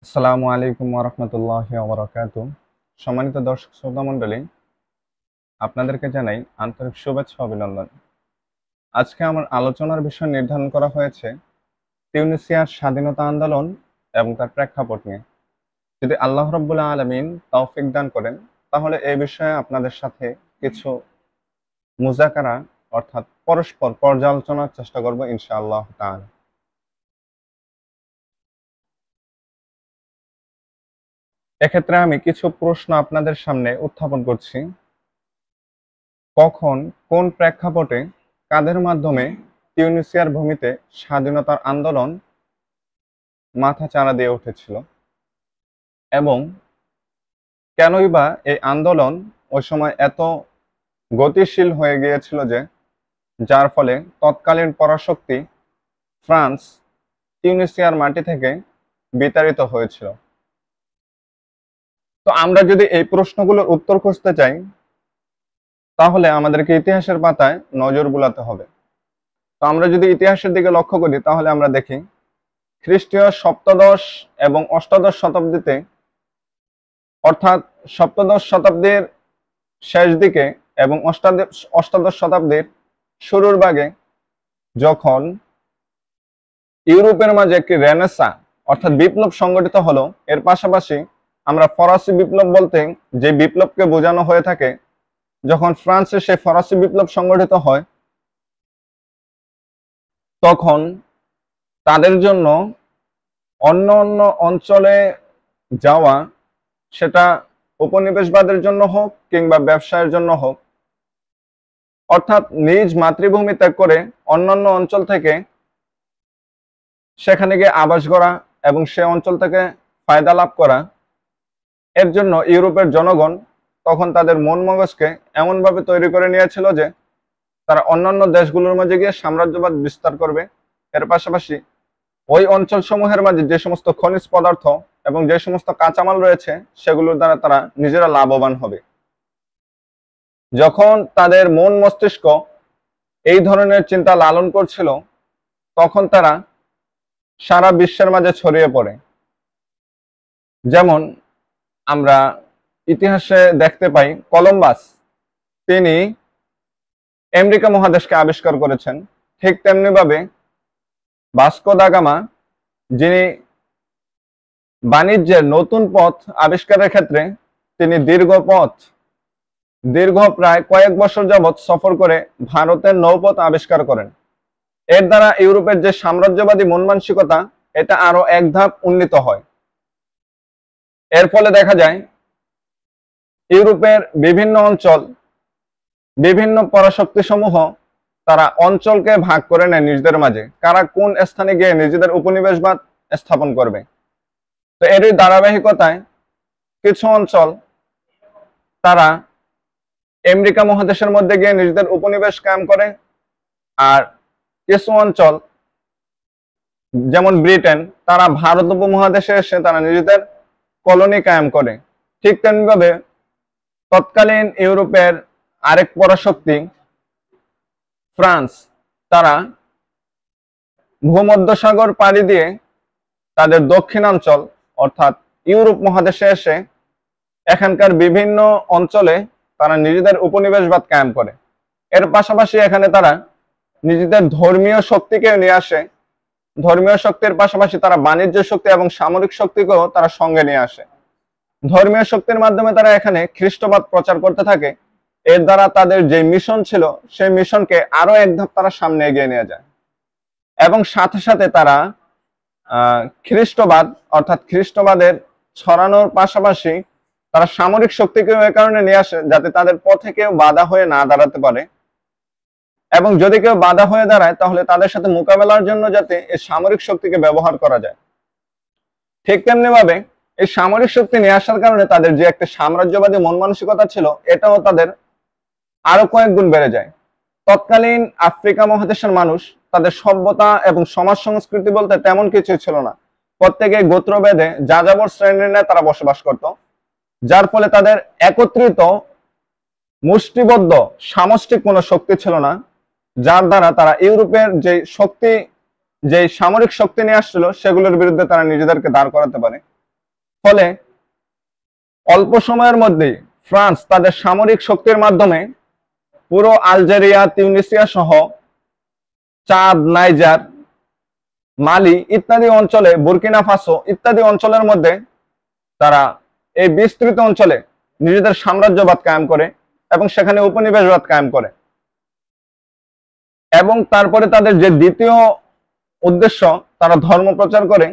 আসসালামু আলাইকুম ওয়া রাহমাতুল্লাহি ওয়া বারাকাতুহু। সম্মানিত দর্শক শ্রোতা মণ্ডলী, আপনাদেরকে জানাই আন্তরিক শুভেচ্ছা ও অভিনন্দন। আজকে আমার আলোচনার বিষয় নির্ধারণ করা হয়েছে তিউনিসিয়ার স্বাধীনতা আন্দোলন এবং তার প্রেক্ষাপট নিয়ে। যদি আল্লাহ রাব্বুল আলামিন তৌফিক দান করেন, তাহলে এই বিষয়ে আপনাদের সাথে কিছু মুযাকারা অর্থাৎ পরস্পর পর্যালোচনার চেষ্টা করব ইনশাআল্লাহ তাআলা। এক্ষেত্রে আমি কিছু প্রশ্ন আপনাদের সামনে উত্থাপন করছি। কখন, কোন প্রেক্ষাপটে, কাদের মাধ্যমে তিউনিসিয়ার ভূমিতে স্বাধীনতার আন্দোলন মাথাচাড়া দিয়ে উঠেছিল এবং কেনই বা এই আন্দোলন ওই সময় এত গতিশীল হয়ে গিয়েছিল যে যার ফলে তৎকালীন পরাশক্তি ফ্রান্স তিউনিসিয়ার মাটি থেকে বিতাড়িত হয়েছিল। তো আমরা যদি এই প্রশ্নগুলোর উত্তর খুঁজতে চাই, তাহলে আমাদেরকে ইতিহাসের পাতায় নজর বুলাতে হবে। তো আমরা যদি ইতিহাসের দিকে লক্ষ্য করি, তাহলে আমরা দেখি খ্রিস্টীয় সপ্তদশ এবং অষ্টাদশ শতাব্দীতে, অর্থাৎ সপ্তদশ শতাব্দীর শেষ দিকে এবং অষ্টাদশ শতাব্দীর শুরুর ভাগে, যখন ইউরোপের মাঝে একটি রেনেসা অর্থাৎ বিপ্লব সংগঠিত হলো, এর পাশাপাশি আমরা ফরাসি বিপ্লব বলতে যে বিপ্লবকে বোঝানো হয়ে থাকে, যখন ফ্রান্সে সেই ফরাসি বিপ্লব সংগঠিত হয়, তখন তাদের জন্য অন্য অন্য অঞ্চলে যাওয়া, সেটা উপনিবেশবাদের জন্য হোক কিংবা ব্যবসায়ের জন্য হোক, অর্থাৎ নিজ মাতৃভূমি ত্যাগ করে অন্যান্য অঞ্চল থেকে সেখানে গিয়ে আবাস গড়া এবং সে অঞ্চল থেকে ফায়দা লাভ করা, এর জন্য ইউরোপের জনগণ তখন তাদের মন মগজকে এমনভাবে তৈরি করে নিয়েছিল যে তারা অন্যান্য দেশগুলোর মাঝে গিয়ে সাম্রাজ্যবাদ বিস্তার করবে। এর পাশাপাশি ওই অঞ্চল সমূহের মাঝে যে সমস্ত খনিজ পদার্থ এবং যে সমস্ত কাঁচামাল রয়েছে, সেগুলোর দ্বারা তারা নিজেরা লাভবান হবে। যখন তাদের মন মস্তিষ্ক এই ধরনের চিন্তা লালন করছিল, তখন তারা সারা বিশ্বের মাঝে ছড়িয়ে পড়ে। যেমন আমরা ইতিহাসে দেখতে পাই, কলম্বাস তিনি আমেরিকা মহাদেশকে আবিষ্কার করেছেন। ঠিক তেমনি ভাবে ভাস্কো দা গামা, যিনি বাণিজ্যের নতুন পথ আবিষ্কারের ক্ষেত্রে তিনি দীর্ঘ প্রায় কয়েক বছর যাবৎ সফর করে ভারতের নৌপথ আবিষ্কার করেন। এর দ্বারা ইউরোপের যে সাম্রাজ্যবাদী মন মানসিকতা, এটা আরো এক ধাপ উন্নীত হয়। এর ফলে দেখা যায় ইউরোপের বিভিন্ন অঞ্চল, বিভিন্ন পরাশক্তি সমূহ তারা অঞ্চলকে ভাগ করে নেয় নিজেদের মাঝে, কারা কোন স্থানে গিয়ে নিজেদের উপনিবেশবাদ স্থাপন করবে। তো এরই ধারাবাহিকতায় কিছু অঞ্চল তারা আমেরিকা মহাদেশের মধ্যে গিয়ে নিজেদের উপনিবেশ কায়েম করে, আর কিছু অঞ্চল যেমন ব্রিটেন, তারা ভারত উপমহাদেশে এসে তারা নিজেদের কলোনি কায়েম করে। ঠিক তেমনিভাবে তৎকালীন ইউরোপের আরেক পরাশক্তি ফ্রান্স, তারা ভূমধ্যসাগর পাড়ি দিয়ে তাদের দক্ষিণাঞ্চল অর্থাৎ ইউরোপ মহাদেশে এসে এখানকার বিভিন্ন অঞ্চলে তারা নিজেদের উপনিবেশবাদ কায়েম করে। এর পাশাপাশি এখানে তারা নিজেদের ধর্মীয় শক্তিকে নিয়ে আসে। ধর্মীয় শক্তির পাশাপাশি তারা বাণিজ্য শক্তি এবং সামরিক শক্তিকেও তারা সঙ্গে নিয়ে আসে। ধর্মীয় শক্তির মাধ্যমে তারা এখানে খ্রিস্টবাদ প্রচার করতে থাকে। এর দ্বারা তাদের যে মিশন ছিল, সেই মিশনকে আরো এক ধাপ তারা সামনে এগিয়ে নিয়ে যায় এবং সাথে সাথে তারা খ্রিস্টবাদ অর্থাৎ খ্রিস্টবাদের ছড়ানোর পাশাপাশি তারা সামরিক শক্তিকেও এ কারণে নিয়ে আসে যাতে তাদের পথে কেউ বাধা হয়ে না দাঁড়াতে পারে, এবং যদি কেউ বাধা হয়ে দাঁড়ায় তাহলে তাদের সাথে মোকাবেলার জন্য যাতে এই সামরিক শক্তিকে ব্যবহার করা যায়। ঠিক তেমনি ভাবে এই সামরিক শক্তি নিয়ে আসার কারণে তাদের যে একটা সাম্রাজ্যবাদী মন মানসিকতা ছিল, এটাও তাদের আরো কয়েক গুণ বেড়ে যায়। তৎকালীন আফ্রিকা মহাদেশের মানুষ, তাদের সভ্যতা এবং সমাজ সংস্কৃতি বলতে তেমন কিছু ছিল না। প্রত্যেকে গোত্রভেদে যাযাবর শ্রেণীর নিয়ে তারা বসবাস করত, যার ফলে তাদের একত্রিত মুষ্টিবদ্ধ সামষ্টিক কোনো শক্তি ছিল না, যার দ্বারা তারা ইউরোপের যে শক্তি, যে সামরিক শক্তি নিয়ে আসছিল, সেগুলোর বিরুদ্ধে তারা নিজেদেরকে দাঁড় করাতে পারে। ফলে অল্প সময়ের মধ্যেই ফ্রান্স তাদের সামরিক শক্তির মাধ্যমে পুরো আলজেরিয়া, তিউনিসিয়া সহ চাদ, নাইজার, মালি ইত্যাদি অঞ্চলে, বুর্কিনা ফাসো ইত্যাদি অঞ্চলের মধ্যে তারা এই বিস্তৃত অঞ্চলে নিজেদের সাম্রাজ্যবাদ কায়েম করে এবং সেখানে উপনিবেশবাদ কায়েম করে। এবং তারপরে তাদের যে দ্বিতীয় উদ্দেশ্য, তারা ধর্ম প্রচার করে।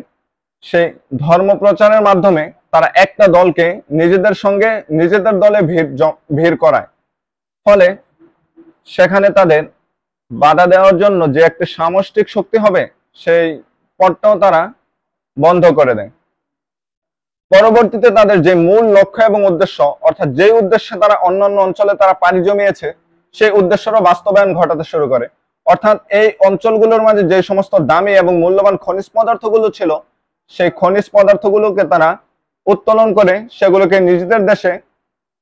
সেই ধর্ম প্রচারের মাধ্যমে তারা একটা দলকে নিজেদের সঙ্গে, নিজেদের দলে ভিড় করায়। ফলে সেখানে তাদের বাধা দেওয়ার জন্য যে একটা সামষ্টিক শক্তি হবে, সেই পথটাও তারা বন্ধ করে দেয়। পরবর্তীতে তাদের যে মূল লক্ষ্য এবং উদ্দেশ্য, অর্থাৎ যে উদ্দেশ্যে তারা অন্যান্য অঞ্চলে তারা পাড়ি জমিয়েছে, সেই উদ্দেশ্যেরও বাস্তবায়ন ঘটাতে শুরু করে। অর্থাৎ এই অঞ্চলগুলোর মাঝে যে সমস্ত দামি এবং মূল্যবান খনিজ পদার্থগুলো ছিল, সেই খনিজ পদার্থগুলোকে তারা উত্তোলন করে সেগুলোকে নিজেদের দেশে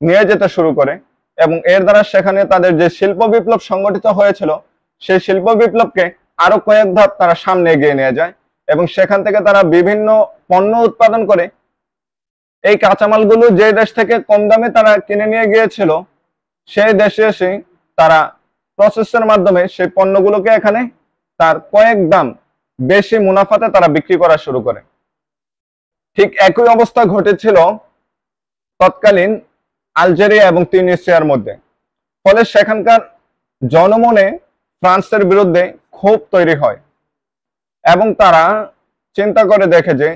নিয়ে যেতে শুরু করে। এবং এর দ্বারা সেখানে তাদের যে শিল্প বিপ্লব সংগঠিত হয়েছিল, সেই শিল্প বিপ্লবকে আরো কয়েক ধাপ তারা সামনে এগিয়ে নিয়ে যায় এবং সেখান থেকে তারা বিভিন্ন পণ্য উৎপাদন করে। এই কাঁচামালগুলো যে দেশ থেকে কম দামে তারা কিনে নিয়ে গিয়েছিল, সেই দেশে এসে তারা প্রসেসের মাধ্যমে সেই পণ্যগুলোকে এখানে তার কয়েক দাম বেশি মুনাফাতে তারা বিক্রি করা শুরু করে। ঠিক একই অবস্থা ঘটেছিল তৎকালীন আলজেরিয়া এবং তিউনিসিয়ার মধ্যে। ফলে সেখানকার জনমনে ফ্রান্সের বিরুদ্ধে ক্ষোভ তৈরি হয় এবং তারা চিন্তা করে দেখে যে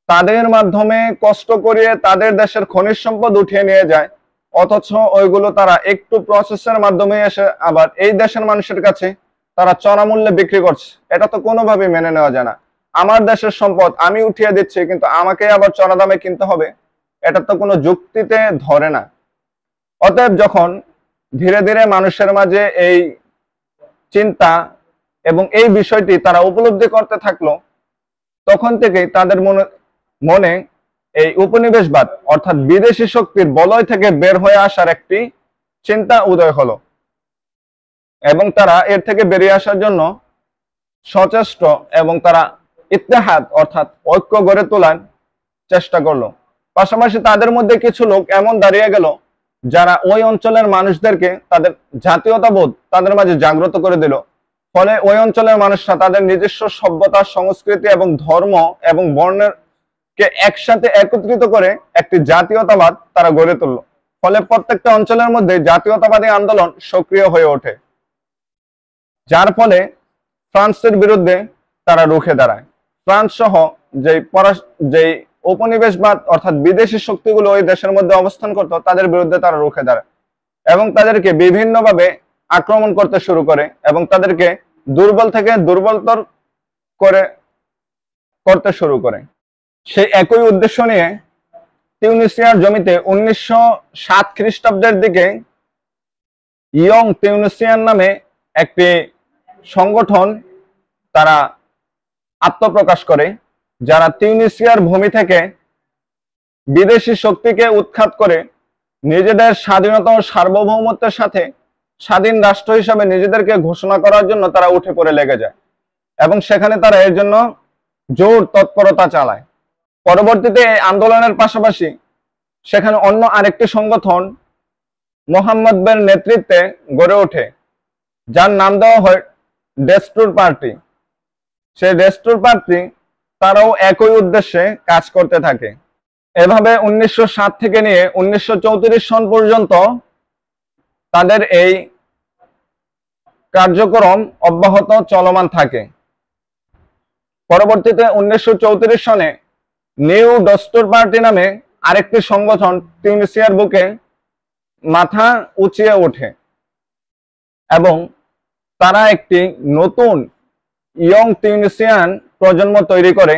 তাদের মাধ্যমে কষ্ট করিয়ে তাদের দেশের খনিজ সম্পদ উঠিয়ে নিয়ে যায়, অথচ ওইগুলো তারা একটু প্রসেসের মাধ্যমে এসে আবার এই দেশের মানুষের কাছে তারা চড়া মূল্যে বিক্রি করছে। এটা তো কোনোভাবেই মেনে নেওয়া যায় না। আমার দেশের সম্পদ আমি উঠিয়ে দিচ্ছি, কিন্তু আমাকে আবার চড়া দামে কিনতে হবে, এটা তো কোনো যুক্তিতে ধরে না। অতএব যখন ধীরে ধীরে মানুষের মাঝে এই চিন্তা এবং এই বিষয়টি তারা উপলব্ধি করতে থাকলো, তখন থেকেই তাদের মনে এই উপনিবেশবাদ অর্থাৎ বিদেশি শক্তির বলয় থেকে বের হয়ে আসার একটি চিন্তা উদয় হলো এবং তারা এর থেকে বেরিয়ে আসার জন্য সচেষ্ট এবং তারা ইত্তেহাদ অর্থাৎ ঐক্য গড়ে তোলার চেষ্টা করলো। পাশাপাশি তাদের মধ্যে কিছু লোক এমন দাঁড়িয়ে গেল যারা ওই অঞ্চলের মানুষদেরকে তাদের জাতীয়তাবোধ তাদের মাঝে জাগ্রত করে দিল। ফলে ওই অঞ্চলের মানুষরা তাদের নিজস্ব সভ্যতা, সংস্কৃতি এবং ধর্ম এবং বর্ণের কে একসাথে একত্রিত করে একটি জাতীয়তাবাদ তারা গড়ে তুলল। ফলে প্রত্যেকটা অঞ্চলের মধ্যে জাতীয়তাবাদী আন্দোলন সক্রিয় হয়ে ওঠে, যার ফলে ফ্রান্সের বিরুদ্ধে তারা রুখে দাঁড়ায়। ফ্রান্স সহ যেই উপনিবেশবাদ অর্থাৎ বিদেশি শক্তিগুলো ওই দেশের মধ্যে অবস্থান করত, তাদের বিরুদ্ধে তারা রুখে দাঁড়ায় এবং তাদেরকে বিভিন্নভাবে আক্রমণ করতে শুরু করে এবং তাদেরকে দুর্বল থেকে দুর্বলতর করতে শুরু করে। সেই একই উদ্দেশ্য নিয়ে তিউনিসিয়ার জমিতে 1907 খ্রিস্টাব্দের দিকে ইয়ং তিউনিসিয়ান নামে একটি সংগঠন তারা আত্মপ্রকাশ করে, যারা তিউনিসিয়ার ভূমি থেকে বিদেশি শক্তিকে উৎখাত করে নিজেদের স্বাধীনতা ও সার্বভৌমত্বের সাথে স্বাধীন রাষ্ট্র হিসাবে নিজেদেরকে ঘোষণা করার জন্য তারা উঠে পড়ে লেগে যায় এবং সেখানে তারা এর জন্য জোর তৎপরতা চালায়। পরবর্তীতে এই আন্দোলনের পাশাপাশি সেখানে অন্য আরেকটি সংগঠন মোহাম্মদ বের নেতৃত্বে গড়ে ওঠে, যার নাম দেওয়া হয় ডেস্টুর পার্টি। সেই ডেস্টুর পার্টি তারাও একই উদ্দেশ্যে কাজ করতে থাকে। এভাবে 1907 থেকে নিয়ে 1934 সন পর্যন্ত তাদের এই কার্যক্রম অব্যাহত চলমান থাকে। পরবর্তীতে 1934 সনে নিউ ডস্টুর পার্টি নামে আরেকটি সংগঠন তিউনিসিয়ার বুকে মাথা উঁচিয়ে ওঠে এবং তারা একটি নতুন ইয়ং তিউনিসিয়ান প্রজন্ম তৈরি করে,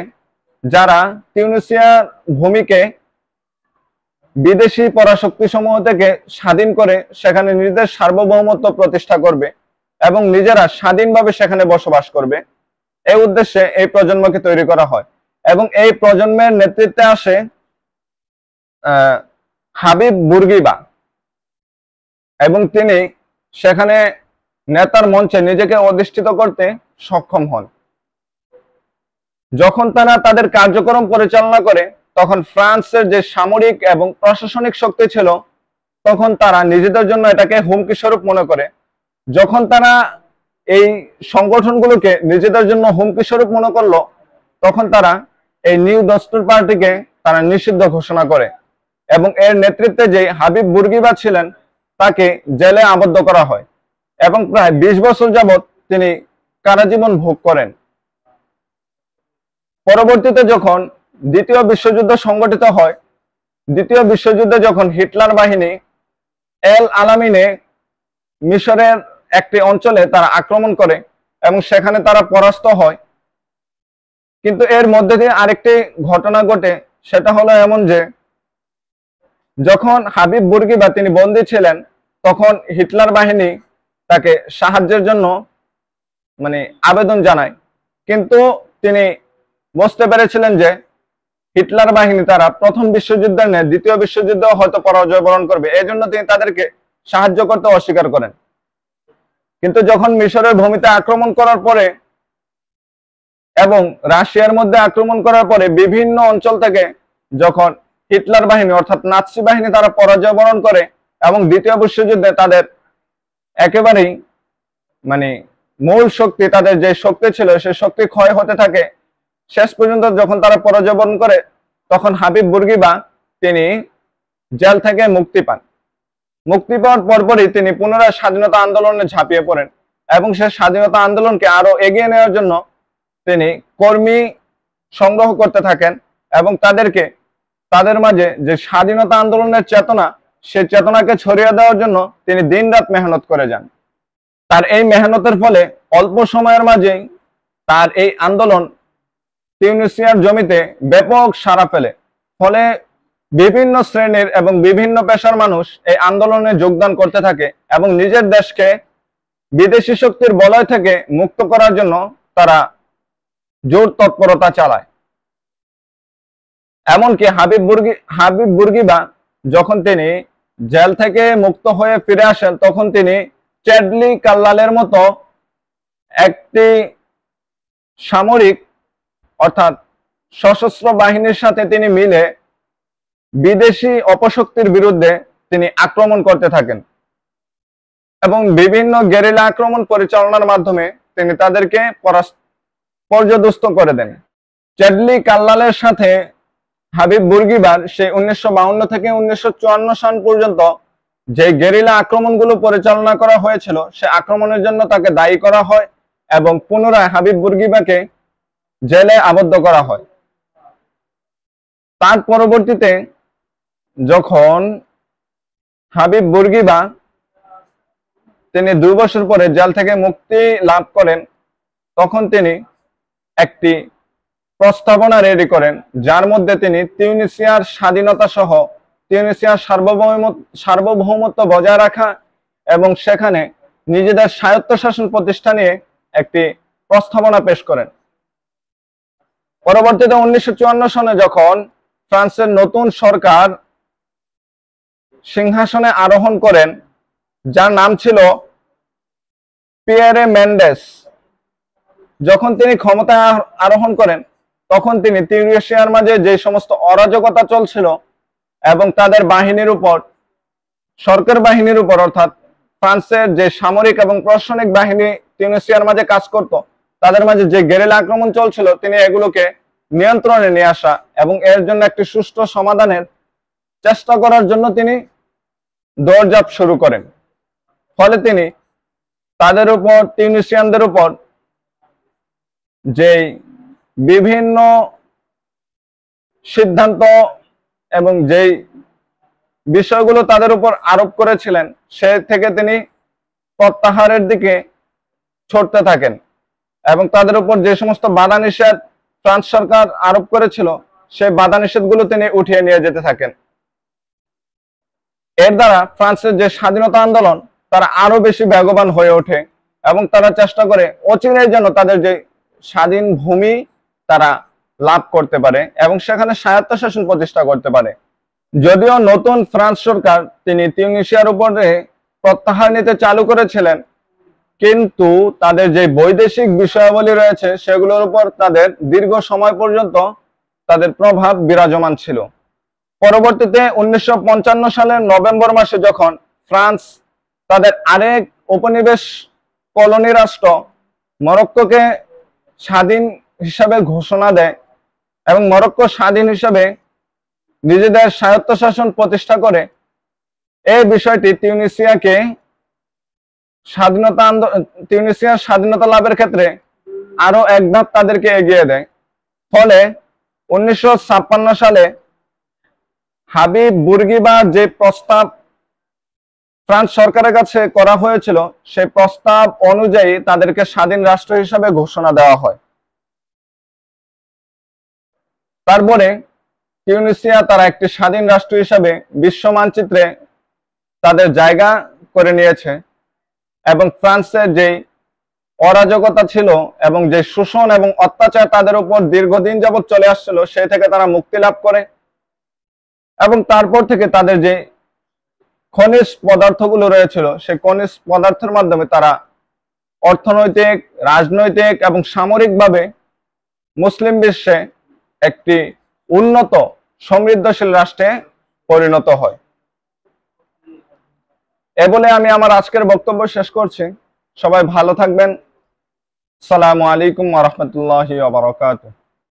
যারা তিউনিসিয়ার ভূমিকে বিদেশি পরাশক্তি সমূহ থেকে স্বাধীন করে সেখানে নিজেদের সার্বভৌমত্ব প্রতিষ্ঠা করবে এবং নিজেরা স্বাধীনভাবে সেখানে বসবাস করবে। এই উদ্দেশ্যে এই প্রজন্মকে তৈরি করা হয় এবং এই প্রজন্মের নেতৃত্বে আসে হাবিব বুর্গিবা এবং তিনি সেখানে নেতার মঞ্চে নিজেকে অধিষ্ঠিত করতে সক্ষম হন। যখন তারা তাদের কার্যক্রম পরিচালনা করে তখন ফ্রান্সের যে সামরিক এবং প্রশাসনিক শক্তি ছিল তখন তারা নিজেদের জন্য এটাকে হুমকি স্বরূপ মনে করে। যখন তারা এই সংগঠনগুলোকে নিজেদের জন্য হুমকি স্বরূপ মনে করলো তখন তারা এই নিউ দস্তুর পার্টিকে তারা নিষিদ্ধ ঘোষণা করে এবং এর নেতৃত্বে যে হাবিব বুর্গিবা ছিলেন তাকে জেলে আবদ্ধ করা হয় এবং প্রায় 20 বছর যাবৎ তিনি কারাজীবন ভোগ করেন। পরবর্তীতে যখন দ্বিতীয় বিশ্বযুদ্ধ সংগঠিত হয়, দ্বিতীয় বিশ্বযুদ্ধে যখন হিটলার বাহিনী এল আলামিনে মিশরের একটি অঞ্চলে তারা আক্রমণ করে এবং সেখানে তারা পরাস্ত হয়, কিন্তু এর মধ্যে দিয়ে আরেকটি ঘটনা ঘটে। সেটা হলো এমন যে যখন হাবিব বুর্গিবা তিনি বন্দী ছিলেন তখন হিটলার বাহিনী তাকে সাহায্যের জন্য আবেদন জানায়, কিন্তু তিনি বুঝতে পেরেছিলেন যে হিটলার বাহিনী তারা প্রথম বিশ্বযুদ্ধের ন্যায় দ্বিতীয় যুদ্ধে হয়তো পরাজয় বরণ করবে, এই জন্য তিনি তাদেরকে সাহায্য করতে অস্বীকার করেন। কিন্তু যখন মিশরের ভূমিতে আক্রমণ করার পরে এবং রাশিয়ার মধ্যে আক্রমণ করার পরে বিভিন্ন অঞ্চল থেকে যখন হিটলার বাহিনী অর্থাৎ নাৎসি বাহিনী তারা পরাজয় বরণ করে এবং দ্বিতীয় বিশ্বযুদ্ধে তাদের একেবারেই মূল শক্তি, তাদের যে শক্তি ছিল সেই শক্তি ক্ষয় হতে থাকে, শেষ পর্যন্ত যখন তারা পরাজয় বরণ করে তখন হাবিব বুর্গিবা তিনি জেল থেকে মুক্তি পান। মুক্তি পাওয়ার পরপরই তিনি পুনরায় স্বাধীনতা আন্দোলনে ঝাঁপিয়ে পড়েন এবং সেই স্বাধীনতা আন্দোলনকে আরো এগিয়ে নেওয়ার জন্য তিনি কর্মী সংগ্রহ করতে থাকেন এবং তাদের মাঝে যে স্বাধীনতা আন্দোলনের চেতনা, সেই চেতনাকে ছড়িয়ে দেওয়ার জন্য তিনি দিনরাত মেহনত করে যান। তার এই মেহনতের ফলে অল্প সময়ের মাঝেই তার এই আন্দোলন তিউনিসিয়ার জমিতে ব্যাপক সাড়া ফেলে, ফলে বিভিন্ন শ্রেণীর এবং বিভিন্ন পেশার মানুষ এই আন্দোলনে যোগদান করতে থাকে এবং নিজের দেশকে বিদেশি শক্তির বলয় থেকে মুক্ত করার জন্য তারা জোর তৎপরতা চালায়। এমনকি হাবিব বুর্গিবা যখন তিনি জেল থেকে মুক্ত হয়ে ফিরে আসেন তখন তিনি চ্যাডলি কাল্লালের মতো একটি সামরিক অর্থাৎ সশস্ত্র বাহিনীর সাথে তিনি মিলে বিদেশি অপশক্তির বিরুদ্ধে তিনি আক্রমণ করতে থাকেন এবং বিভিন্ন গেরিলা আক্রমণ পরিচালনার মাধ্যমে তিনি তাদেরকে পর্যদস্ত করে দেন। চ্যাডলি কাল্লালের সাথে হাবিব বুর্গিবার সেই 1952 থেকে 1954 সাল পর্যন্ত যে গেরিলা আক্রমণগুলো পরিচালনা করা হয়েছিল সে আক্রমণের জন্য তাকে দায়ী করা হয় এবং পুনরায় হাবিব বুর্গিবাকে জেলে আবদ্ধ করা হয়। তার পরবর্তীতে যখন হাবিব বুর্গিবা তিনি 2 বছর পরে জেল থেকে মুক্তি লাভ করেন তখন তিনি একটি প্রস্তাবনা রেডি করেন যার মধ্যে তিনি তিউনিসিয়ার স্বাধীনতা সহ তিউনিসিয়ার সার্বভৌমত্ব বজায় রাখা এবং সেখানে নিজেদের স্বায়ত্তশাসন প্রতিষ্ঠা নিয়ে একটি প্রস্তাবনা পেশ করেন। পরবর্তীতে 1954 সনে যখন ফ্রান্সের নতুন সরকার সিংহাসনে আরোহণ করেন যার নাম ছিল পিয়েরে মেন্ডেস, যখন তিনি ক্ষমতায় আরোহণ করেন তখন তিনি তিউনিসিয়ার মাঝে যে সমস্ত অরাজকতা চলছিল এবং তাদের বাহিনীর উপর, সরকার বাহিনীর উপর অর্থাৎ ফ্রান্সের যে সামরিক এবং প্রশাসনিক বাহিনী তিউনিসিয়ার মাঝে কাজ করত তাদের মাঝে যে গেরিলা আক্রমণ চলছিল তিনি এগুলোকে নিয়ন্ত্রণে নিয়ে আসা এবং এর জন্য একটি সুষ্ঠু সমাধানের চেষ্টা করার জন্য তিনি দৌড়ঝাঁপ শুরু করেন। ফলে তিনি তাদের উপর, তিউনিসিয়ানদের উপর যে বিভিন্ন সিদ্ধান্ত এবং যেই বিষয়গুলো তাদের উপর আরোপ করেছিলেন সে থেকে তিনি প্রত্যাহারের দিকে ছুটতে থাকেন এবং তাদের উপর যে সমস্ত বাধা নিষেধ ফ্রান্স সরকার আরোপ করেছিল সেই বাধা নিষেধগুলো তিনি উঠিয়ে নিয়ে যেতে থাকেন। এর দ্বারা ফ্রান্সের যে স্বাধীনতা আন্দোলন তারা আরো বেশি বেগবান হয়ে ওঠে এবং তারা চেষ্টা করে অচিরেই যেন তাদের যে স্বাধীন ভূমি তারা লাভ করতে পারে এবং সেখানে স্বায়ত্তশাসন প্রতিষ্ঠা করতে পারে। যদিও নতুন ফ্রান্স সরকার তিনি তিউনিসিয়ার উপরে প্রত্যাহার নিতে চালু করেছিলেন, কিন্তু তাদের যে বৈদেশিক বিষয়াবলী রয়েছে সেগুলোর উপর তাদের দীর্ঘ সময় পর্যন্ত তাদের প্রভাব বিরাজমান ছিল। পরবর্তীতে 1955 সালের নভেম্বর মাসে যখন ফ্রান্স তাদের আরেক উপনিবেশ কলোনি রাষ্ট্র মরক্কোকে স্বাধীন হিসাবে ঘোষণা দেয় এবং মরক্কো স্বাধীন হিসাবে নিজেদের স্বায়ত্তশাসন প্রতিষ্ঠা করে, এই বিষয়টি তিউনিসিয়ার স্বাধীনতা লাভের ক্ষেত্রে আরো এক ধাপ তাদেরকে এগিয়ে দেয়। ফলে 1956 সালে হাবিব বুর্গিবা যে প্রস্তাব ফ্রান্স সরকারের কাছে করা হয়েছিল, সেই প্রস্তাব অনুযায়ী তাদেরকে স্বাধীন রাষ্ট্র হিসাবে ঘোষণা দেওয়া হয়। তারপরে তিউনিসিয়া তারা একটি স্বাধীন রাষ্ট্র হিসাবে বিশ্ব মানচিত্রে তাদের জায়গা করে নিয়েছে এবং ফ্রান্সের যে অরাজকতা ছিল এবং যে শোষণ এবং অত্যাচার তাদের উপর দীর্ঘদিন যাবৎ চলে আসছিল, সেই থেকে তারা মুক্তি লাভ করে এবং তারপর থেকে তাদের যে খনিজ পদার্থগুলো রয়েছিল, সেই খনিজ পদার্থের মাধ্যমে তারা অর্থনৈতিক, রাজনৈতিক এবং সামরিকভাবে মুসলিম বিশ্বে একটি উন্নত সমৃদ্ধশীল রাষ্ট্রে পরিণত হয়। এ বলে আমি আমার আজকের বক্তব্য শেষ করছি। সবাই ভালো থাকবেন। আসসালামু আলাইকুম ওয়া রাহমাতুল্লাহি ওয়া বারাকাতুহু।